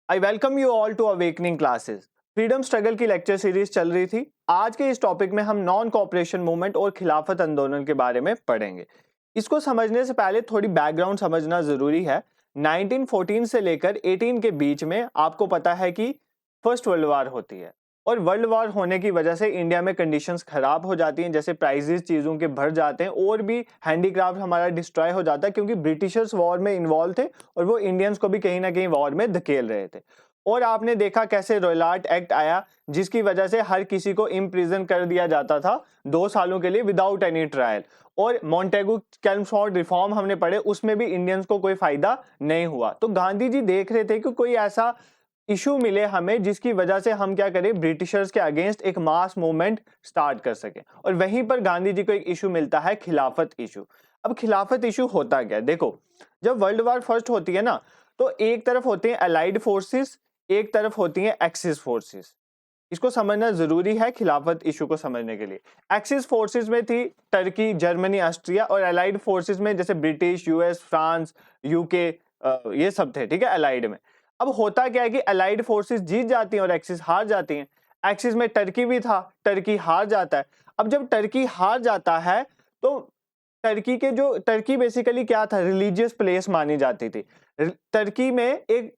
I welcome you all to awakening classes. Freedom struggle की lecture series चल रही थी। आज के इस टॉपिक में हम नॉन कोऑपरेशन मूवमेंट और खिलाफत आंदोलन के बारे में पढ़ेंगे। इसको समझने से पहले थोड़ी बैकग्राउंड समझना जरूरी है। 1914 से लेकर 18 के बीच में आपको पता है कि फर्स्ट वर्ल्ड वार होती है और वर्ल्ड वार होने की वजह से इंडिया में कंडीशंस खराब हो जाती हैं, जैसे प्राइसेस चीज़ों के बढ़ जाते हैं और भी हैंडीक्राफ्ट हमारा डिस्ट्रॉय हो जाता है क्योंकि ब्रिटिशर्स वॉर में इन्वॉल्व थे और वो इंडियंस को भी कहीं ना कहीं वॉर में धकेल रहे थे। और आपने देखा कैसे रॉयलाट एक्ट आया जिसकी वजह से हर किसी को इम्प्रिजन कर दिया जाता था 2 सालों के लिए विदाउट एनी ट्रायल। और मॉन्टेगू कैल्मफोर्ड रिफॉर्म हमने पढ़े, उसमें भी इंडियंस को कोई फायदा नहीं हुआ। तो गांधी जी देख रहे थे कि कोई ऐसा इशू मिले हमें जिसकी वजह से हम क्या करें, ब्रिटिशर्स के अगेंस्ट एक मास मूवमेंट स्टार्ट कर सके। और वहीं पर गांधी जी को एक इशू मिलता है, खिलाफत इशू। अब खिलाफत इशू होता क्या, देखो जब वर्ल्ड वार फर्स्ट होती है ना, तो एक तरफ होते हैं अलाइड फोर्सेस, एक तरफ होती हैं एक्सिस फोर्सेस। इसको समझना जरूरी है खिलाफत इशू को समझने के लिए। एक्सिस फोर्सेस में थी टर्की, जर्मनी, ऑस्ट्रिया, और अलाइड फोर्सेस में जैसे ब्रिटिश, यूएस, फ्रांस, यूके, ये सब थे। ठीक है, अलाइड में। अब होता क्या है कि अलाइड फोर्सेस जीत जाती हैं और एक्सिस हार जाती हैं। एक्सिस में टर्की भी था, टर्की हार जाता है। अब जब टर्की हार जाता है तो टर्की बेसिकली क्या था, रिलीजियस प्लेस मानी जाती थी। टर्की में एक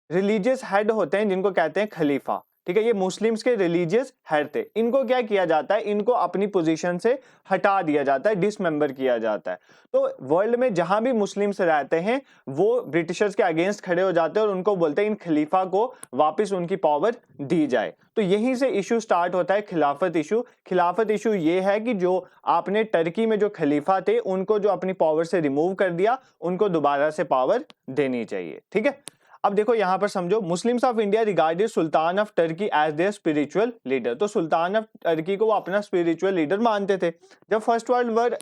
रिलीजियस हेड होते हैं जिनको कहते हैं खलीफा। ठीक है, ये मुस्लिम्स के रिलीजियस हेड थे। इनको क्या किया जाता है, इनको अपनी पोजीशन से हटा दिया जाता है, डिसमेंबर किया जाता है। तो वर्ल्ड में जहां भी मुस्लिम्स रहते हैं वो ब्रिटिशर्स के अगेंस्ट खड़े हो जाते हैं और उनको बोलते हैं इन खलीफा को वापस उनकी पावर दी जाए। तो यहीं से इशू स्टार्ट होता है, खिलाफत इशू। खिलाफत इशू ये है कि जो आपने टर्की में जो खलीफा थे उनको जो अपनी पावर से रिमूव कर दिया, उनको दोबारा से पावर देनी चाहिए। ठीक है, अब देखो यहां पर समझो, Muslims of India regarded sultan of Turkey as their spiritual leader. तो सुल्तान ऑफ टर्की को वो अपना स्पिरिचुअल लीडर मानते थे। जब फर्स्ट वर्ल्ड वॉर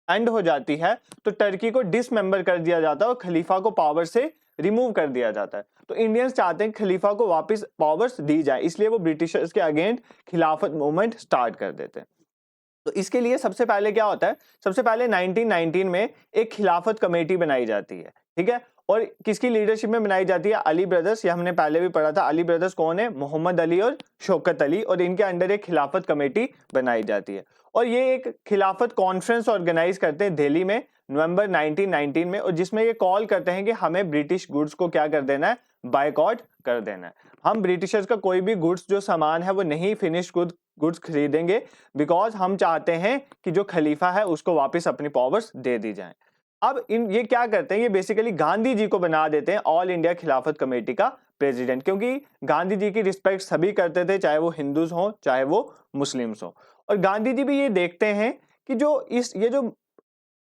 एंड हो जाती है तो टर्की को डिसमेंबर कर दिया जाता है और खलीफा को पावर से रिमूव कर दिया जाता है। तो इंडियंस चाहते हैं खलीफा को वापस पावर्स दी जाए, इसलिए वो ब्रिटिशर्स के अगेंस्ट खिलाफत मूवमेंट स्टार्ट कर देते हैं। तो इसके लिए सबसे पहले क्या होता है, सबसे पहले 1919 में एक खिलाफत कमेटी बनाई जाती है। ठीक है, और किसकी लीडरशिप में बनाई जाती है, अली ब्रदर्स। ये हमने पहले भी पढ़ा था। अली ब्रदर्स कौन है, मोहम्मद अली और शौकत अली, और इनके अंडर एक खिलाफत कमेटी बनाई जाती है। और ये एक खिलाफत कॉन्फ्रेंस ऑर्गेनाइज करते हैं दिल्ली में नवंबर 1919 में, और जिसमें ये कॉल करते हैं कि हमें ब्रिटिश गुड्स को क्या कर देना है, बायकॉट कर देना है। हम ब्रिटिशर्स का कोई भी गुड्स जो सामान है वो नहीं फिनिश गुड्स खरीदेंगे, बिकॉज हम चाहते हैं कि जो खलीफा है उसको वापस अपनी पावर्स दे दी जाए। अब ये क्या करते हैं, ये बेसिकली गांधी जी को बना देते हैं ऑल इंडिया खिलाफत कमेटी का प्रेसिडेंट, क्योंकि गांधी जी की रिस्पेक्ट सभी करते थे, चाहे वो हिंदूज हो चाहे वो मुस्लिम्स हो। और गांधी जी भी ये देखते हैं कि ये जो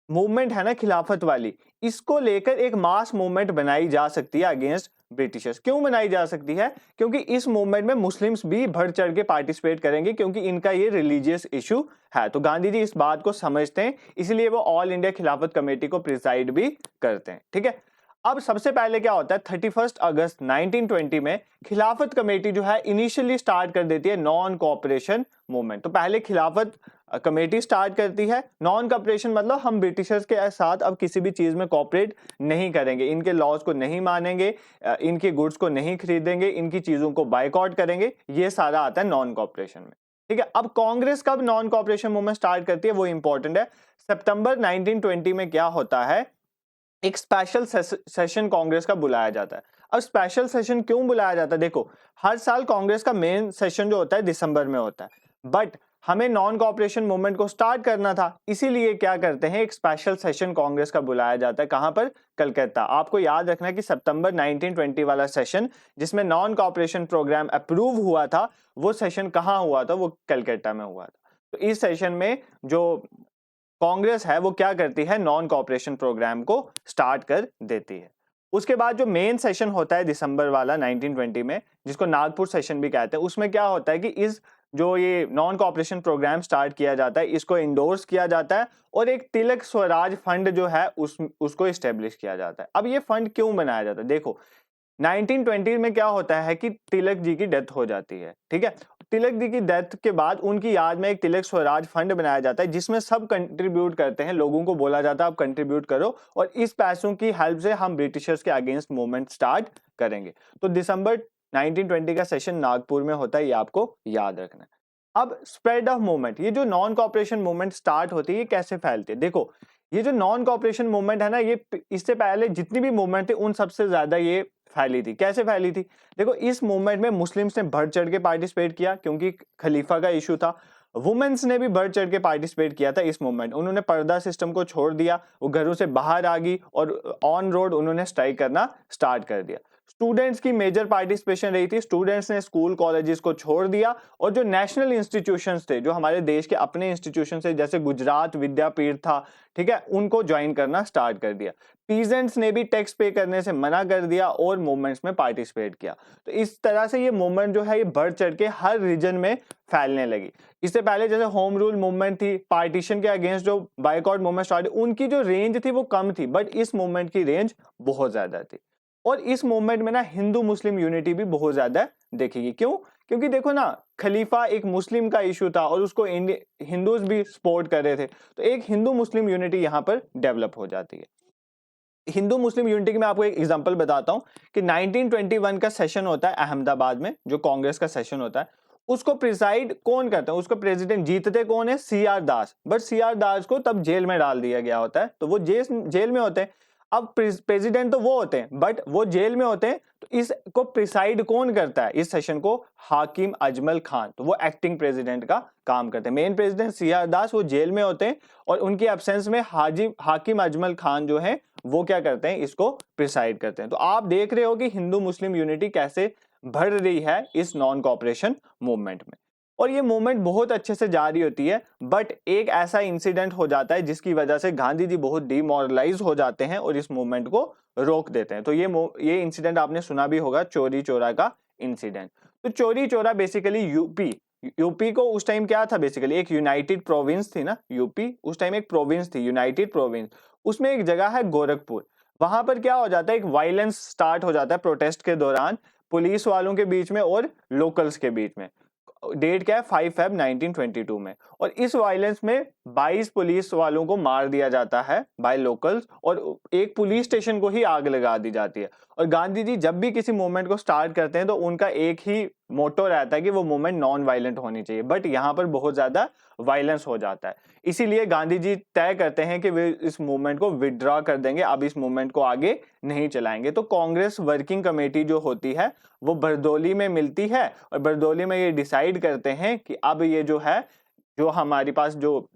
मूवमेंट है ना खिलाफत वाली, इसको लेकर एक मास मूवमेंट बनाई जा सकती है अगेंस्ट ब्रिटिशर्स। क्यों बनाई जा सकती है, क्योंकि इस मूवमेंट में मुस्लिम्स भी बढ़ चढ़ के पार्टिसिपेट करेंगे, क्योंकि इनका ये रिलीजियस इशू है। तो गांधी जी इस बात को समझते हैं, इसलिए वो ऑल इंडिया खिलाफत कमेटी को प्रिसाइड भी करते हैं। ठीक है, अब सबसे पहले क्या होता है, 31 अगस्त 1920 में खिलाफत कमेटी जो है इनिशियली स्टार्ट कर देती है नॉन कोऑपरेशन मूवमेंट। तो पहले खिलाफत कमेटी स्टार्ट करती है नॉन कोऑपरेशन, मतलब हम ब्रिटिशर्स के साथ अब किसी भी चीज में कोऑपरेट नहीं करेंगे, इनके लॉज को नहीं मानेंगे, इनके गुड्स को नहीं खरीदेंगे, इनकी चीजों को बायकॉट करेंगे। ये सारा आता है नॉन कोऑपरेशन में। ठीक है, अब कांग्रेस कब नॉन कोऑपरेशन मूवमेंट स्टार्ट करती है वो इंपॉर्टेंट है। सितंबर 1920 में क्या होता है, एक स्पेशल सेशन कांग्रेस का बुलाया जाता है। अब स्पेशल सेशन क्यों बुलाया जाता है, देखो हर साल कांग्रेस का मेन सेशन जो होता है दिसंबर में होता है, बट हमें नॉन कोऑपरेशन मूवमेंट को स्टार्ट करना था, इसीलिए क्या करते हैं, एक स्पेशल सेशन कांग्रेस का बुलाया जाता है। कहां पर, कलकत्ता। आपको याद रखना है कि सितंबर 1920 वाला सेशन जिसमें नॉन कोऑपरेशन प्रोग्राम अप्रूव हुआ था, वो सेशन कहां हुआ था, वो कलकत्ता में हुआ था। तो इस सेशन में जो कांग्रेस है वो क्या करती है, नॉन कोऑपरेशन प्रोग्राम को स्टार्ट कर देती है। उसके बाद जो मेन सेशन होता है दिसंबर वाला 1920 में, जिसको नागपुर सेशन भी कहते हैं, उसमें क्या होता है कि इस जो ये नॉन कोऑपरेशन प्रोग्राम स्टार्ट किया जाता है इसको इंडोर्स किया जाता है और एक तिलक स्वराज फंड जो है उसको इस्टेब्लिश किया जाता है। अब ये फंड क्यों बनाया जाता है, देखो 1920 में क्या होता है कि तिलक जी की डेथ हो जाती है। ठीक है, तिलक जी की डेथ के बाद उनकी याद में एक तिलक स्वराज फंड बनाया जाता है जिसमें सब कंट्रीब्यूट करते हैं, लोगों को बोला जाता है आप कंट्रीब्यूट करो और इस पैसों की हेल्प से हम ब्रिटिशर्स के अगेंस्ट मूवमेंट स्टार्ट करेंगे। तो दिसंबर 1920 का सेशन नागपुर में होता है, ये आपको याद रखना है। अब स्प्रेड ऑफ मूवमेंट, ये जो नॉन कॉपरेशन मूवमेंट स्टार्ट होती है ये कैसे फैलती है? देखो ये जो नॉन कॉपरेशन मूवमेंट है ना, ये इससे पहले जितनी भी मूवमेंट थी उन सबसे ज्यादा ये फैली थी। कैसे फैली थी? देखो इस मूवमेंट में मुस्लिम्स ने बढ़ चढ़ के पार्टिसिपेट किया क्योंकि खलीफा का इशू था। वुमेन्स ने भी बढ़ चढ़ के पार्टिसिपेट किया था इस मूवमेंट। उन्होंने पर्दा सिस्टम को छोड़ दिया, वो घरों से बाहर आ गई और ऑन रोड उन्होंने स्ट्राइक करना स्टार्ट कर दिया। स्टूडेंट्स की मेजर पार्टिसिपेशन रही थी, स्टूडेंट्स ने स्कूल कॉलेजेस को छोड़ दिया और जो नेशनल इंस्टीट्यूशंस थे, जो हमारे देश के अपने इंस्टीट्यूशन थे जैसे गुजरात विद्यापीठ था, ठीक है, उनको ज्वाइन करना स्टार्ट कर दिया। पीजेंट्स ने भी टैक्स पे करने से मना कर दिया और मूवमेंट्स में पार्टिसिपेट किया। तो इस तरह से ये मूवमेंट जो है ये बढ़ चढ़ के हर रीजन में फैलने लगी। इससे पहले जैसे होम रूल मूवमेंट थी, पार्टीशन के अगेंस्ट जो बायकॉट मूवमेंट स्टार्ट, उनकी जो रेंज थी वो कम थी, बट इस मूवमेंट की रेंज बहुत ज्यादा थी। और इस मूवमेंट में ना हिंदू मुस्लिम यूनिटी भी बहुत ज्यादा देखेगी। क्यों? क्योंकि देखो ना, खलीफा एक मुस्लिम का इशू था और उसको हिंदूज भी सपोर्ट कर रहे थे, तो एक हिंदू मुस्लिम यूनिटी यहाँ पर डेवलप हो जाती है। हिंदू मुस्लिम यूनिटी की मैं आपको एक एग्जांपल बताता हूं कि 1921 का सेशन होता है अहमदाबाद में, जो कांग्रेस का सेशन होता है, उसको प्रिसाइड कौन करता है? उसको प्रेसिडेंट जीतते कौन है? CR Das. बट सीआर दास को तब जेल में डाल दिया गया होता है, तो वो जेल में होते हैं। अब प्रेसिडेंट तो वो होते हैं बट वो जेल में होते हैं, तो इसको प्रिसाइड कौन करता है इस सेशन को? हाकिम अजमल खान। तो वो एक्टिंग प्रेसिडेंट का काम करते हैं। मेन प्रेसिडेंट सीआर दास वो जेल में होते हैं और उनकी एब्सेंस में हाकिम अजमल खान जो है वो क्या करते हैं? इसको प्रिसाइड करते हैं। तो आप देख रहे हो कि हिंदू मुस्लिम यूनिटी कैसे बढ़ रही है इस नॉन कॉपरेशन मूवमेंट में, और ये मूवमेंट बहुत अच्छे से जारी होती है। बट एक ऐसा इंसिडेंट हो जाता है जिसकी वजह से गांधी जी बहुत डिमोरलाइज हो जाते हैं और इस मूवमेंट को रोक देते हैं। तो ये इंसिडेंट आपने सुना भी होगा, चोरी चोरा का इंसिडेंट। तो चोरी चोरा बेसिकली यूपी को उस टाइम क्या था? बेसिकली एक यूनाइटेड प्रोविंस थी ना, यूपी उस टाइम एक प्रोविंस थी, यूनाइटेड प्रोविंस। उसमें एक जगह है गोरखपुर। वहां पर क्या हो जाता है? एक वायलेंस स्टार्ट हो जाता है प्रोटेस्ट के दौरान, पुलिस वालों के बीच में और लोकल्स के बीच में। डेट क्या है? 5 फेब 1922 में। और इस वायलेंस में 22 पुलिस वालों को मार दिया जाता है बाय लोकल्स और एक पुलिस स्टेशन को ही आग लगा दी जाती है। और गांधी जी जब भी किसी मूवमेंट को स्टार्ट करते हैं तो उनका एक ही मोटो रहता है कि वो मूवमेंट नॉन वायलेंट होनी चाहिए, बट यहाँ पर बहुत ज्यादा वायलेंस हो जाता है। इसीलिए गांधी जी तय करते हैं कि वे इस मूवमेंट को विड्रॉ कर देंगे, अब इस मूवमेंट को आगे नहीं चलाएंगे। तो कांग्रेस वर्किंग कमेटी जो होती है वो बरदौली में मिलती है और बरदौली में ये डिसाइड करते हैं कि अब ये जो है, जो हमारे पास जो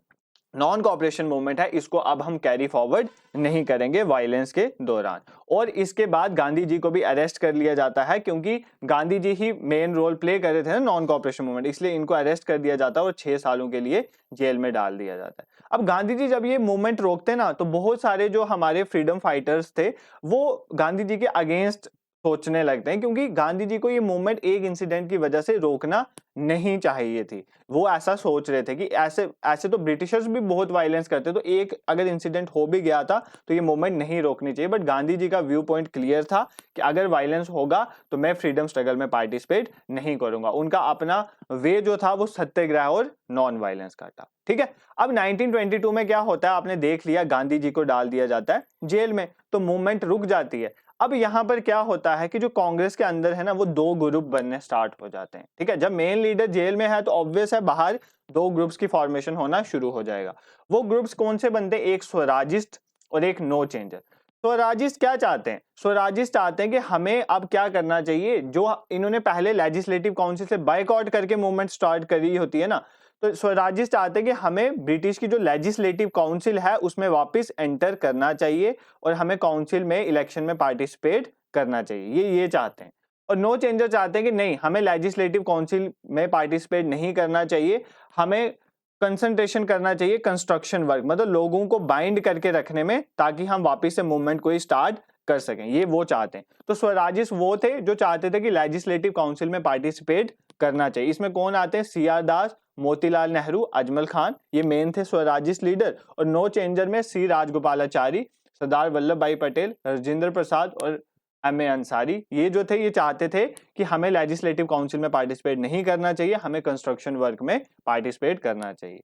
नॉन कॉपरेशन मूवमेंट है, इसको अब हम कैरी फॉरवर्ड नहीं करेंगे वायलेंस के दौरान। और इसके बाद गांधी जी को भी अरेस्ट कर लिया जाता है क्योंकि गांधी जी ही मेन रोल प्ले कर रहे थे ना नॉन कॉपरेशन मूवमेंट, इसलिए इनको अरेस्ट कर दिया जाता है और 6 सालों के लिए जेल में डाल दिया जाता है। अब गांधी जी जब ये मूवमेंट रोकते ना, तो बहुत सारे जो हमारे फ्रीडम फाइटर्स थे वो गांधी जी के अगेंस्ट सोचने लगते हैं, क्योंकि गांधी जी को ये मूवमेंट एक इंसिडेंट की वजह से रोकना नहीं चाहिए थी। वो ऐसा सोच रहे थे कि ऐसे तो ब्रिटिशर्स भी बहुत वायलेंस करते, तो एक अगर इंसिडेंट हो भी गया था तो ये मूवमेंट नहीं रोकनी चाहिए। बट गांधी जी का व्यू पॉइंट क्लियर था कि अगर वायलेंस होगा तो मैं फ्रीडम स्ट्रगल में पार्टिसिपेट नहीं करूंगा। उनका अपना वे जो था वो सत्याग्रह और नॉन वायलेंस का था। ठीक है, अब 1922 में क्या होता है आपने देख लिया, गांधी जी को डाल दिया जाता है जेल में, तो मूवमेंट रुक जाती है। अब यहां पर क्या होता है कि जो कांग्रेस के अंदर है ना, वो 2 ग्रुप बनने स्टार्ट हो जाते हैं। ठीक है, जब मेन लीडर जेल में है तो ऑब्वियस है बाहर 2 ग्रुप्स की फॉर्मेशन होना शुरू हो जाएगा। वो ग्रुप्स कौन से बनते हैं? एक स्वराजिस्ट और एक नो चेंजर। स्वराजिस्ट क्या चाहते हैं? स्वराजिस्ट चाहते हैं कि हमें अब क्या करना चाहिए, जो इन्होंने पहले लेजिस्लेटिव काउंसिल से बायकॉट करके मूवमेंट स्टार्ट करी होती है ना, तो स्वराजिस्ट चाहते हैं कि हमें ब्रिटिश की जो लेजिस्लेटिव काउंसिल है उसमें वापस एंटर करना चाहिए और हमें काउंसिल में इलेक्शन में पार्टिसिपेट करना चाहिए, ये चाहते हैं। और नो चेंजर चाहते हैं कि नहीं, हमें लेजिस्लेटिव काउंसिल में पार्टिसिपेट नहीं करना चाहिए, हमें कंसंट्रेशन करना चाहिए कंस्ट्रक्शन वर्क, मतलब लोगों को बाइंड करके रखने में, ताकि हम वापस से मूवमेंट को स्टार्ट कर सकें, ये वो चाहते हैं। तो स्वराजिस्ट वो थे जो चाहते थे कि लेजिस्लेटिव काउंसिल में पार्टिसिपेट करना चाहिए। इसमें कौन आते हैं? सीआर दास, मोतीलाल नेहरू, अजमल खान, ये मेन थे स्वराजिस्ट लीडर। और नो चेंजर में सी राजगोपालाचारी, सरदार वल्लभ भाई पटेल, राजेंद्र प्रसाद और MA अंसारी, ये जो थे ये चाहते थे कि हमें लेजिस्लेटिव काउंसिल में पार्टिसिपेट नहीं करना चाहिए, हमें कंस्ट्रक्शन वर्क में पार्टिसिपेट करना चाहिए।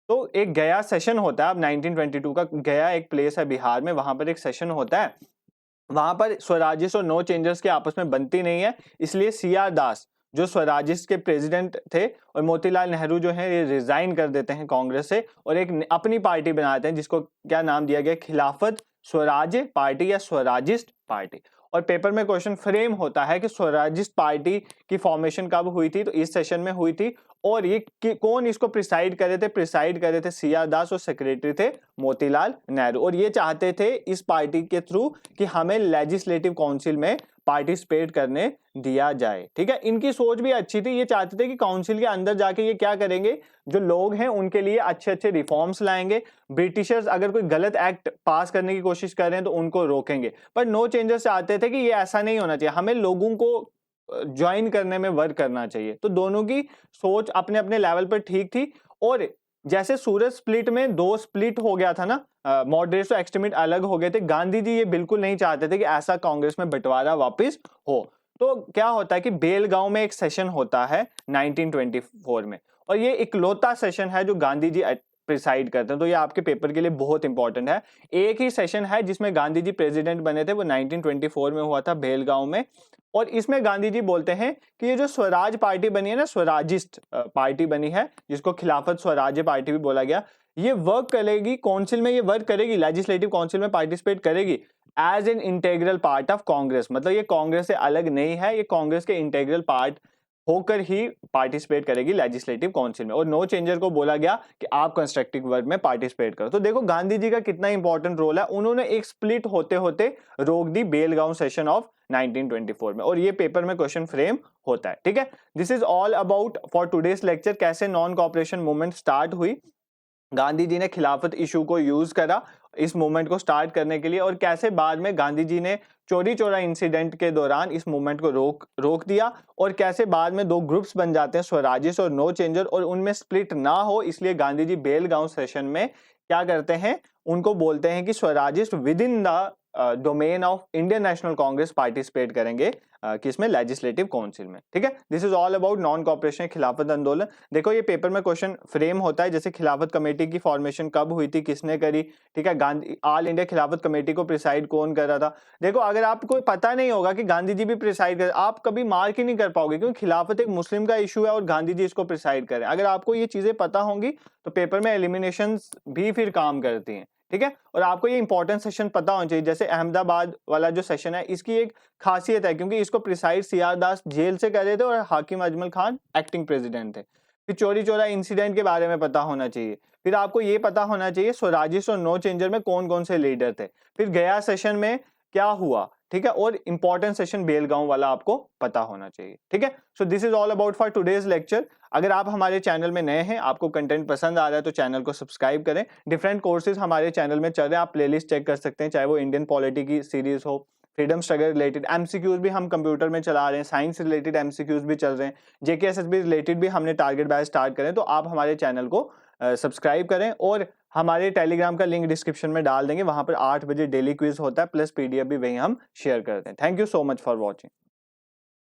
तो एक गया सेशन होता है, अब 1922 का गया एक प्लेस है बिहार में, वहां पर एक सेशन होता है, वहां पर स्वराजिस्ट और नो चेंजर्स के आपस में बनती नहीं है, इसलिए CR दास जो स्वराजिस्ट के प्रेसिडेंट थे और मोतीलाल नेहरू जो है ये रिजाइन कर देते हैं कांग्रेस से और एक अपनी पार्टी बनाते हैं जिसको क्या नाम दिया गया, खिलाफत स्वराज पार्टी या स्वराजिस्ट पार्टी। और पेपर में क्वेश्चन फ्रेम होता है कि स्वराजिस्ट पार्टी की फॉर्मेशन कब हुई थी, तो इस सेशन में हुई थी। और ये कौन इसको प्रिसाइड करे थे, प्रिसाइड करे थे CR दास और सेक्रेटरी थे मोतीलाल नेहरू। और ये चाहते थे इस पार्टी के थ्रू कि हमें लेजिस्लेटिव काउंसिल में पार्टिसिपेट करने दिया जाए। ठीक है, इनकी सोच भी अच्छी थी, ये चाहते थे कि काउंसिल के अंदर जाके ये क्या करेंगे, जो लोग हैं उनके लिए अच्छे अच्छे रिफॉर्म्स लाएंगे, ब्रिटिशर्स अगर कोई गलत एक्ट पास करने की कोशिश कर रहे हैं तो उनको रोकेंगे। पर नो चेंजर्स चाहते थे कि ये ऐसा नहीं होना चाहिए, हमें लोगों को ज्वाइन करने में वर्क करना चाहिए। तो दोनों की सोच अपने अपने लेवल पर ठीक थी। और जैसे सूरज स्प्लिट में 2 स्प्लिट हो गया था ना, मॉडरेट्स और एक्सट्रीमिस्ट अलग हो गए थे, गांधी जी ये बिल्कुल नहीं चाहते थे कि ऐसा कांग्रेस में बंटवारा वापस हो। तो क्या होता है कि बेलगांव में एक सेशन होता है 1924 में, और ये इकलौता सेशन है जो गांधी जी प्रिसाइड करते हैं। तो ये आपके पेपर के लिए बहुत इंपॉर्टेंट है। एक ही सेशन है जिसमें गांधी जी प्रेसिडेंट बने थे, वो 1924 में हुआ था बेलगांव में। और इसमें गांधी जी बोलते हैं कि ये जो स्वराज पार्टी बनी है ना, स्वराजिस्ट पार्टी बनी है जिसको खिलाफत स्वराज्य पार्टी भी बोला गया, ये वर्क करेगी काउंसिल में, ये वर्क करेगी लेजिस्लेटिव काउंसिल में पार्टिसिपेट करेगी as an integral part of Congress. मतलब ये कांग्रेस से अलग नहीं है, ये कांग्रेस के इंटेग्रल पार्ट होकर ही पार्टिसिपेट करेगी लेजिस्लेटिव काउंसिल में। और नो चेंजर को बोला गया कि आप कंस्ट्रक्टिव वर्क में पार्टिसिपेट करो। तो देखो गांधी जी का कितना इंपॉर्टेंट रोल है, उन्होंने एक स्प्लिट होते होते रोक दी बेलगांव सेशन ऑफ 1924 में। और ये पेपर में क्वेश्चन फ्रेम होता है। ठीक है, this is all about for today's lecture, कैसे नॉन कॉपरेशन मूवमेंट स्टार्ट हुई, गांधी जी ने खिलाफत इशू को यूज करा इस मूवमेंट को स्टार्ट करने के लिए, और कैसे बाद में गांधी जी ने चोरी चोरा इंसिडेंट के दौरान इस मूवमेंट को रोक दिया, और कैसे बाद में 2 ग्रुप्स बन जाते हैं, स्वराजिस्ट और नो चेंजर, और उनमें स्प्लिट ना हो इसलिए गांधी जी बेलगांव सेशन में क्या करते हैं, उनको बोलते हैं कि Swarajist with in the domain of Indian national Congress participate करेंगे किसमें, लेजिस्लेटिव काउंसिल में। ठीक है, this is all about non cooperation खिलाफत आंदोलन। देखो ये पेपर में क्वेश्चन फ्रेम होता है, जैसे खिलाफत कमेटी की फॉर्मेशन कब हुई थी, किसने करी। ठीक है, गांधी ऑल इंडिया खिलाफत कमेटी को प्रिसाइड कौन कर रहा था। देखो अगर आपको पता नहीं होगा कि गांधी जी भी प्रिसाइड कर, आप कभी मार्क ही नहीं कर पाओगे, क्योंकि खिलाफत एक मुस्लिम का इशू है और गांधी जी इसको प्रिसाइड करें। अगर आपको ये चीजें पता होंगी तो पेपर में एलिमिनेशन भी फिर काम करती हैं। ठीक है, और आपको ये इंपॉर्टेंट सेशन पता होना चाहिए, जैसे अहमदाबाद वाला जो सेशन है इसकी एक खासियत है, क्योंकि इसको प्रिसाइड CR दास जेल से कर रहे थे और हाकिम अजमल खान एक्टिंग प्रेसिडेंट थे। फिर चोरी चोरा इंसिडेंट के बारे में पता होना चाहिए, फिर आपको ये पता होना चाहिए स्वराजिस्ट और नो चेंजर में कौन कौन से लीडर थे, फिर गया सेशन में क्या हुआ। ठीक है, और इंपॉर्टेंट सेशन बेलगांव वाला आपको पता होना चाहिए। ठीक है, so this is all about for today's lecture. अगर आप हमारे चैनल में नए हैं, आपको कंटेंट पसंद आ रहा है तो चैनल को सब्सक्राइब करें। डिफरेंट कोर्सेज हमारे चैनल में चल रहे हैं, आप प्लेलिस्ट चेक कर सकते हैं, चाहे वो इंडियन पॉलिटी की सीरीज हो, फ्रीडम स्ट्रगल रिलेटेड MCQs भी हम कंप्यूटर में चला रहे हैं, साइंस रिलेटेड MCQs भी चल रहे हैं, JKSSB रिलेटेड भी हमने टारगेट बैच स्टार्ट करें। तो आप हमारे चैनल को सब्सक्राइब करें, और हमारे टेलीग्राम का लिंक डिस्क्रिप्शन में डाल देंगे, वहां पर 8 बजे डेली क्विज होता है, प्लस PDF भी वहीं हम शेयर करते हैं। Thank you so much for watching.